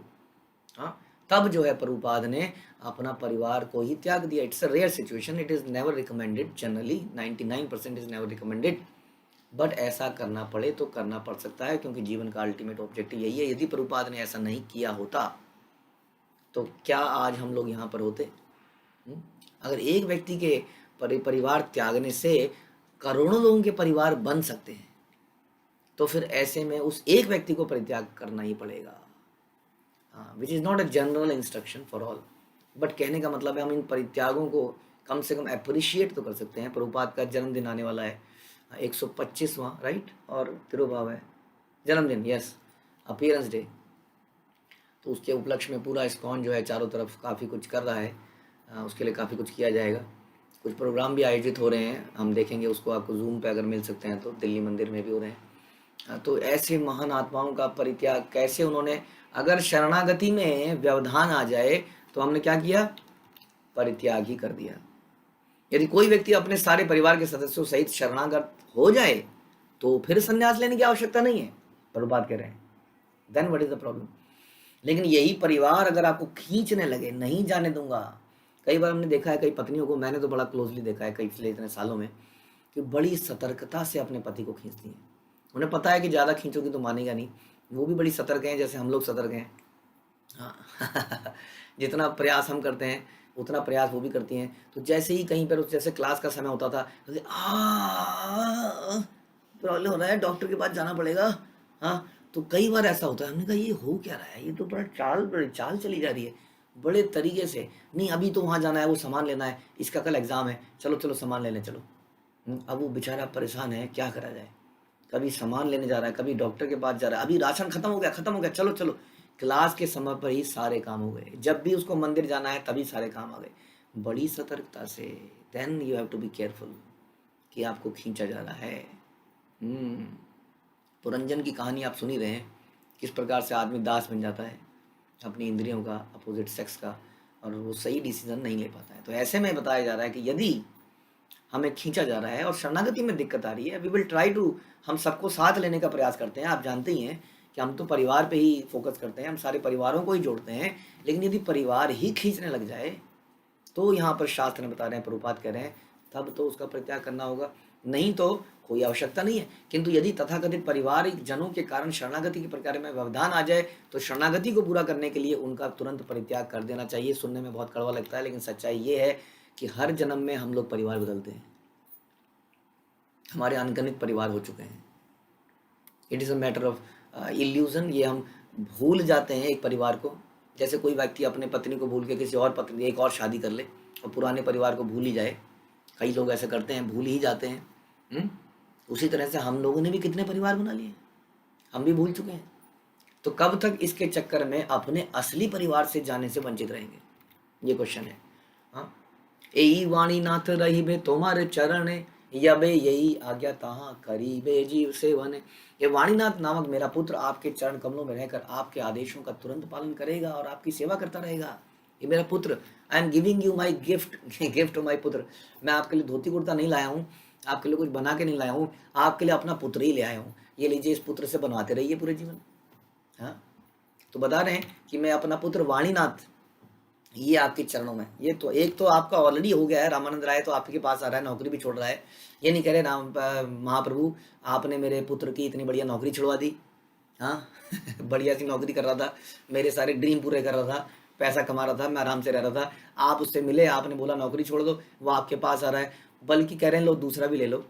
हाँ, तब जो है प्रभुपाद ने अपना परिवार को ही त्याग दिया। It's a rare situation, it is never recommended, generally 99% is never recommended, but ऐसा करना पड़े तो करना पड़ सकता है, क्योंकि जीवन का अल्टीमेट ऑब्जेक्टिव यही है। यदि प्रभुपाद ने ऐसा नहीं किया होता तो क्या आज हम लोग यहाँ पर होते? अगर एक व्यक्ति के परिवार त्यागने से करोड़ों लोगों के परिवार बन सकते हैं, तो फिर ऐसे में उस एक व्यक्ति को परित्याग करना ही पड़ेगा, which is not a general instruction for all. But कहने का मतलब है हम इन परित्यागों को कम से कम अप्रिशिएट तो कर सकते हैं। प्रभुपाद का जन्मदिन आने वाला है, 125वां, राइट, और तिरुभाव है, जन्मदिन, यस, अपीयरेंस डे। तो उसके उपलक्ष्य में पूरा इस्कॉन जो है चारों तरफ काफ़ी कुछ कर रहा है, उसके लिए काफ़ी कुछ किया जाएगा। कुछ प्रोग्राम भी आयोजित हो रहे हैं, हम देखेंगे उसको, आपको जूम पे अगर मिल सकते हैं तो, दिल्ली मंदिर में भी हो रहे हैं। तो ऐसे महान आत्माओं का परित्याग कैसे उन्होंने, अगर शरणागति में व्यवधान आ जाए तो हमने क्या किया? परित्याग ही कर दिया। यदि कोई व्यक्ति अपने सारे परिवार के सदस्यों सहित शरणागत हो जाए तो फिर संन्यास लेने की आवश्यकता नहीं है, प्रभुपाद कह रहे हैं। Then what is the problem? लेकिन यही परिवार अगर आपको खींचने लगे, नहीं जाने दूंगा। कई बार हमने देखा है, कई पत्नियों को, मैंने तो बड़ा क्लोजली देखा है कई पिछले इतने सालों में, कि बड़ी सतर्कता से अपने पति को खींचती हैं। उन्हें पता है कि ज़्यादा खींचोगी तो मानेगा नहीं, वो भी बड़ी सतर्क हैं, जैसे हम लोग सतर्क हैं। हाँ जितना प्रयास हम करते हैं उतना प्रयास वो भी करती हैं। तो जैसे ही कहीं पर, जैसे क्लास का समय होता था, प्रॉब्लम हो रहा है, डॉक्टर के पास जाना पड़ेगा। हाँ, तो कई बार ऐसा होता है, हमने कहा ये हो क्या रहा है, ये तो बड़ी चाल चली जा रही है, बड़े तरीके से। नहीं, अभी तो वहाँ जाना है, वो सामान लेना है, इसका कल एग्ज़ाम है, चलो चलो सामान लेने चलो। अब वो बेचारा परेशान है, क्या करा जाए। कभी सामान लेने जा रहा है, कभी डॉक्टर के पास जा रहा है, अभी राशन खत्म हो गया, चलो चलो। क्लास के समय पर ही सारे काम हो गए, जब भी उसको मंदिर जाना है तभी सारे काम आ गए। बड़ी सतर्कता से, then you have to be careful कि आपको खींचा जा रहा है। पुरंजन की कहानी आप सुन ही रहे हैं, किस प्रकार से आदमी दास बन जाता है अपनी इंद्रियों का, अपोजिट सेक्स का, और वो सही डिसीजन नहीं ले पाता है। तो ऐसे में बताया जा रहा है कि यदि हमें खींचा जा रहा है और शरणागति में दिक्कत आ रही है, वी विल ट्राई टू, हम सबको साथ लेने का प्रयास करते हैं। आप जानते ही हैं कि हम तो परिवार पे ही फोकस करते हैं, हम सारे परिवारों को ही जोड़ते हैं। लेकिन यदि परिवार ही खींचने लग जाए तो यहाँ पर शास्त्र ने बता रहे हैं, प्रभुपाद कह रहे हैं, तब तो उसका परित्याग करना होगा, नहीं तो कोई आवश्यकता नहीं है। किंतु यदि तथाकथित पारिवारिक जनों के कारण शरणागति के प्रकार में व्यवधान आ जाए तो शरणागति को पूरा करने के लिए उनका तुरंत परित्याग कर देना चाहिए। सुनने में बहुत कड़वा लगता है, लेकिन सच्चाई ये है कि हर जन्म में हम लोग परिवार बदलते हैं, हमारे अनगिनत परिवार हो चुके हैं। It is a matter of illusion, ये हम भूल जाते हैं एक परिवार को। जैसे कोई व्यक्ति अपने पत्नी को भूल के किसी और पत्नी, एक और शादी कर ले और पुराने परिवार को भूल ही जाए, कई लोग ऐसे करते हैं, भूल ही जाते हैं। उसी तरह से हम लोगों ने भी कितने परिवार बना लिए, हम भी भूल चुके हैं। तो कब तक इसके चक्कर में अपने असली परिवार से जाने से वंचित रहेंगे, ये क्वेश्चन है। हाँ, यही वाणी नाथ रही बे तुम्हारे चरण, यबे यही आज्ञा तहाँ करीबे जीव सेवन। ये वाणीनाथ नामक मेरा पुत्र आपके चरण कमलों में रहकर आपके आदेशों का तुरंत पालन करेगा और आपकी सेवा करता रहेगा। ये मेरा पुत्र, I am giving you my gift, gift माई पुत्र। मैं आपके लिए धोती कुर्ता नहीं लाया हूँ, आपके लिए कुछ बना के नहीं लाया हूँ, आपके लिए अपना पुत्र ही ले आया हूँ। ये लीजिए, इस पुत्र से बनवाते रहिए पूरे जीवन। हाँ, तो बता रहे हैं कि मैं अपना पुत्र वाणीनाथ, ये आपके चरणों में। ये तो एक तो आपका ऑलरेडी हो गया है, रामानंद राय तो आपके पास आ रहा है, नौकरी भी छोड़ रहा है। ये नहीं कह रहे राम महाप्रभु आपने मेरे पुत्र की इतनी बढ़िया नौकरी छुड़वा दी। हाँ बढ़िया सी नौकरी कर रहा था, मेरे सारे ड्रीम पूरे कर रहा था, पैसा कमा रहा था, मैं आराम से रह रहा था, आप उससे मिले, आपने बोला नौकरी छोड़ दो, वो आपके पास आ रहा है। बल्कि कह रहे हैं लो दूसरा भी ले लो,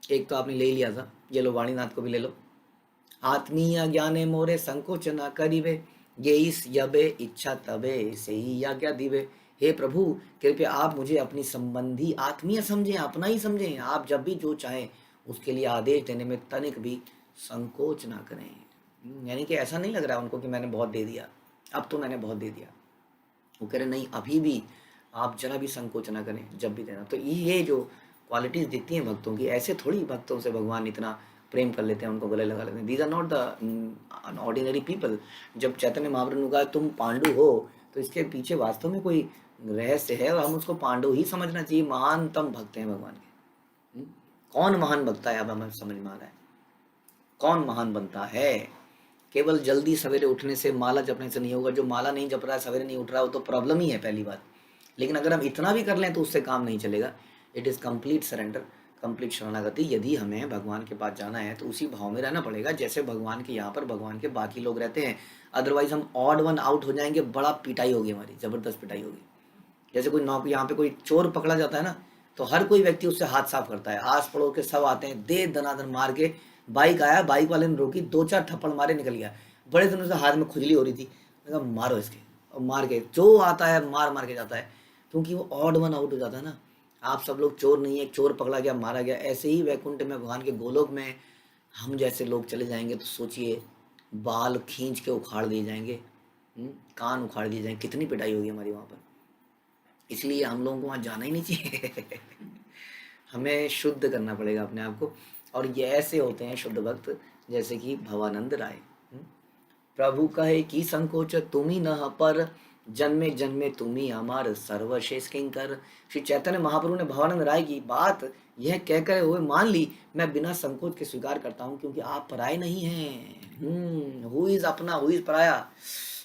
एक तो आपने ले ही लिया था, ये लो वाणीनाथ को भी ले लो। आत्मीय ज्ञाने मोरे संकोच न करिवे, ये इस यबे इच्छा तबे से ही आज्ञा दिवे। हे प्रभु, कृपया आप मुझे अपनी संबंधी आत्मीय समझें, अपना ही समझें। आप जब भी जो चाहें उसके लिए आदेश देने में तनिक भी संकोच ना करें। यानी कि ऐसा नहीं लग रहा है उनको कि मैंने बहुत दे दिया, अब तो मैंने बहुत दे दिया। वो कह रहे नहीं, अभी भी आप जरा भी संकोच ना करें जब भी देना। तो ये जो क्वालिटीज़ दिखती हैं भक्तों की, ऐसे थोड़ी भक्तों से भगवान इतना प्रेम कर लेते हैं, उनको गले लगा लेते हैं। These are not the ordinary people. जब चैतन्य महाप्रभु ने कहा तुम पांडु हो, तो इसके पीछे वास्तव में कोई रहस्य है और हम उसको पांडु ही समझना चाहिए। महानतम भक्त हैं भगवान के। कौन महान भक्त है, अब हमें समझ में आ रहा है कौन महान बनता है। केवल जल्दी सवेरे उठने से, माला जपने से नहीं होगा। जो माला नहीं जप रहा है, सवेरे नहीं उठ रहा है, वो तो प्रॉब्लम ही है पहली बात। लेकिन अगर हम इतना भी कर लें तो उससे काम नहीं चलेगा। It is complete surrender, complete शरणागति। यदि हमें भगवान के पास जाना है तो उसी भाव में रहना पड़ेगा जैसे भगवान के यहाँ पर भगवान के बाकी लोग रहते हैं। अदरवाइज हम ऑड वन आउट हो जाएंगे, बड़ा पिटाई होगी, हमारी ज़बरदस्त पिटाई होगी। जैसे कोई नौकरी, यहाँ पे कोई चोर पकड़ा जाता है ना, तो हर कोई व्यक्ति उससे हाथ साफ करता है। आस पड़ोस के सब आते हैं, दे दनादन मार के। बाइक आया, बाइक वाले ने रोकी, 2-4 थप्पड़ मारे, निकल गया। बड़े दिनों से हाथ में खुजली हो रही थी, मैंने कहा मारो इसके, और मार के जो आता है मार मार के जाता है, क्योंकि वो ऑड वन आउट हो जाता है ना। आप सब लोग चोर नहीं है, चोर पकड़ा गया, मारा गया। ऐसे ही वैकुंठ में, भगवान के गोलोक में हम जैसे लोग चले जाएंगे तो सोचिए, बाल खींच के उखाड़ दिए जाएंगे, कान उखाड़ दिए जाएंगे, कितनी पिटाई होगी हमारी वहाँ पर। इसलिए हम लोगों को वहाँ जाना ही नहीं चाहिए। हमें शुद्ध करना पड़ेगा अपने आप को। और ये ऐसे होते हैं शुद्ध भक्त, जैसे कि भवानंद राय। प्रभु कहे कि संकोच तुम्ही न पर, जन्मे जन्मे तुम्ही हमार सर्वशेष किंकर। श्री चैतन्य महाप्रभु ने भवानंद राय की बात यह कहकर हुए मान ली, मैं बिना संकोच के स्वीकार करता हूँ, क्योंकि आप पराये नहीं हैं। हु इज अपना, हु इज पराया।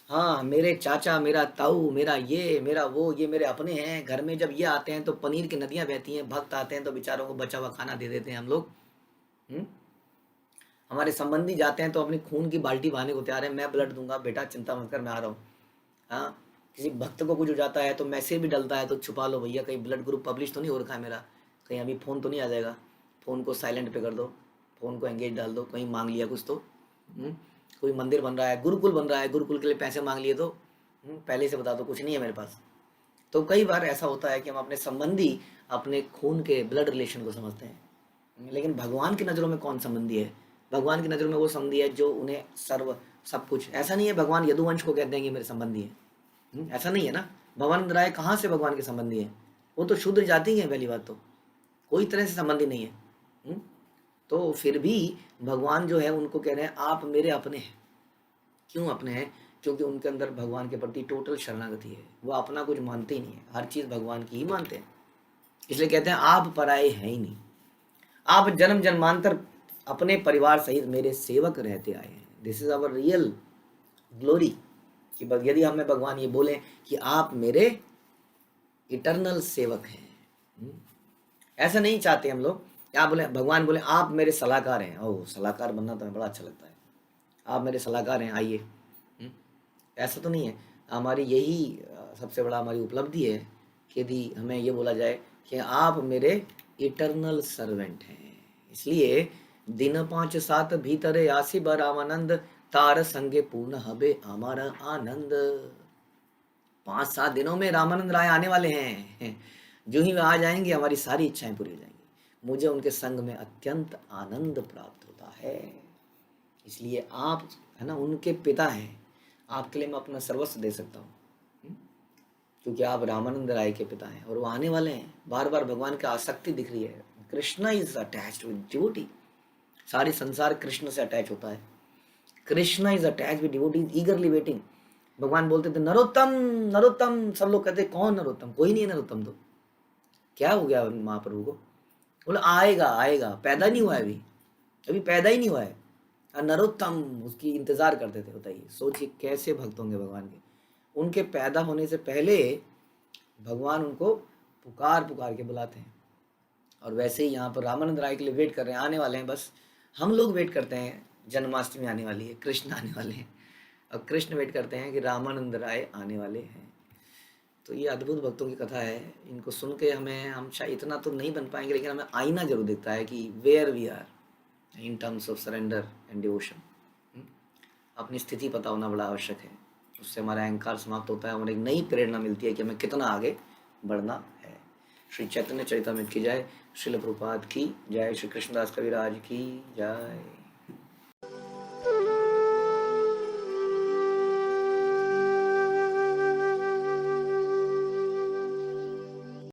हाँ, मेरे चाचा, मेरा ताऊ, मेरा ये, मेरा वो, ये मेरे अपने हैं। घर में जब ये आते हैं तो पनीर की नदियाँ बहती हैं। भक्त आते हैं तो बेचारों को बचा हुआ खाना दे देते हैं हम लोग। हमारे संबंधी जाते हैं तो अपनी खून की बाल्टी बहाने को तैयार है, मैं ब्लड दूंगा बेटा, चिंता मत कर, मैं आ रहा हूँ। हाँ, किसी भक्त को कुछ हो जाता है तो मैसेज भी डलता है, तो छुपा लो भैया, कहीं ब्लड ग्रुप पब्लिश तो नहीं हो रखा है मेरा, कहीं अभी फ़ोन तो नहीं आ जाएगा, फ़ोन को साइलेंट पे कर दो, फ़ोन को एंगेज डाल दो, कहीं मांग लिया कुछ तो। कोई मंदिर बन रहा है, गुरुकुल बन रहा है, गुरुकुल के लिए पैसे मांग लिए तो पहले से बता दो कुछ नहीं है मेरे पास। तो कई बार ऐसा होता है कि हम अपने संबंधी, अपने खून के ब्लड रिलेशन को समझते हैं। लेकिन भगवान की नज़रों में कौन संबंधी है? भगवान की नज़रों में वो संबंधी है जो उन्हें सर्व सब कुछ। ऐसा नहीं है भगवान यदुवंश को कहते हैं कि मेरे संबंधी है, ऐसा नहीं है ना। भवानंद राय कहाँ से भगवान के संबंधी है? वो तो शूद्र जाति है, पहली बात तो कोई तरह से संबंधी नहीं है। तो फिर भी भगवान जो है उनको कह रहे हैं आप मेरे अपने हैं। क्यों अपने हैं? क्योंकि उनके अंदर भगवान के प्रति टोटल शरणागति है। वो अपना कुछ मानते ही नहीं है, हर चीज़ भगवान की ही मानते हैं। इसलिए कहते हैं आप पराये हैं ही नहीं, आप जन्म जन्मांतर अपने परिवार सहित मेरे सेवक रहते आए हैं। This is our real glory. कि यदि हमें भगवान ये बोले कि आप मेरे इटर्नल सेवक हैं, ऐसा नहीं चाहते हम लोग। क्या बोले? भगवान बोले आप मेरे सलाहकार हैं। ओह, सलाहकार बनना तो हमें बड़ा अच्छा लगता है, आप मेरे सलाहकार हैं, आइए। ऐसा तो नहीं है। हमारी यही सबसे बड़ा हमारी उपलब्धि है कि यदि हमें ये बोला जाए कि आप मेरे इटर्नल सर्वेंट हैं। इसलिए दिन 5-7 भीतर आसी रामानंद, तार संगे पूर्ण हबे हमारा आनंद। 5-7 दिनों में रामानंद राय आने वाले हैं। जो ही वे आ जाएंगे हमारी सारी इच्छाएं पूरी हो जाएंगी। मुझे उनके संग में अत्यंत आनंद प्राप्त होता है। इसलिए आप है ना उनके पिता हैं, आपके लिए मैं अपना सर्वस्व दे सकता हूँ, क्योंकि आप रामानंद राय के पिता हैं और वो आने वाले हैं। बार बार भगवान की आसक्ति दिख रही है। Krishna is attached with devotee. सारी संसार कृष्ण से अटैच होता है। Krishna is attach with devotee, ईगरली waiting. भगवान बोलते थे नरोत्तम नरोत्तम, सब लोग कहते कौन नरोत्तम? कोई नहीं है नरोत्तम। तो क्या हो गया महाप्रभु को? बोले आएगा आएगा, पैदा नहीं हुआ है अभी पैदा ही नहीं हुआ है। नरोत्तम उसकी इंतजार करते थे। बताइए, सोचिए कैसे भक्त होंगे भगवान के। उनके पैदा होने से पहले भगवान उनको पुकार पुकार के बुलाते हैं। और वैसे ही यहाँ पर रामानंद राय के लिए वेट कर रहे हैं, आने वाले हैं। बस हम लोग वेट करते हैं, जन्माष्टमी आने वाली है, कृष्ण आने वाले हैं, और कृष्ण वेट करते हैं कि रामानंद राय आने वाले हैं। तो ये अद्भुत भक्तों की कथा है। इनको सुन के हम शायद इतना तो नहीं बन पाएंगे, लेकिन हमें आईना जरूर दिखता है कि where we are in terms of surrender and devotion. अपनी स्थिति पता होना बड़ा आवश्यक है। उससे हमारा अहंकार समाप्त होता है और एक नई प्रेरणा मिलती है कि हमें कितना आगे बढ़ना है। श्री चैतन्य चरितामृत की जय, श्रील प्रभुपाद की जय, श्री कृष्णदास कविराज की जय।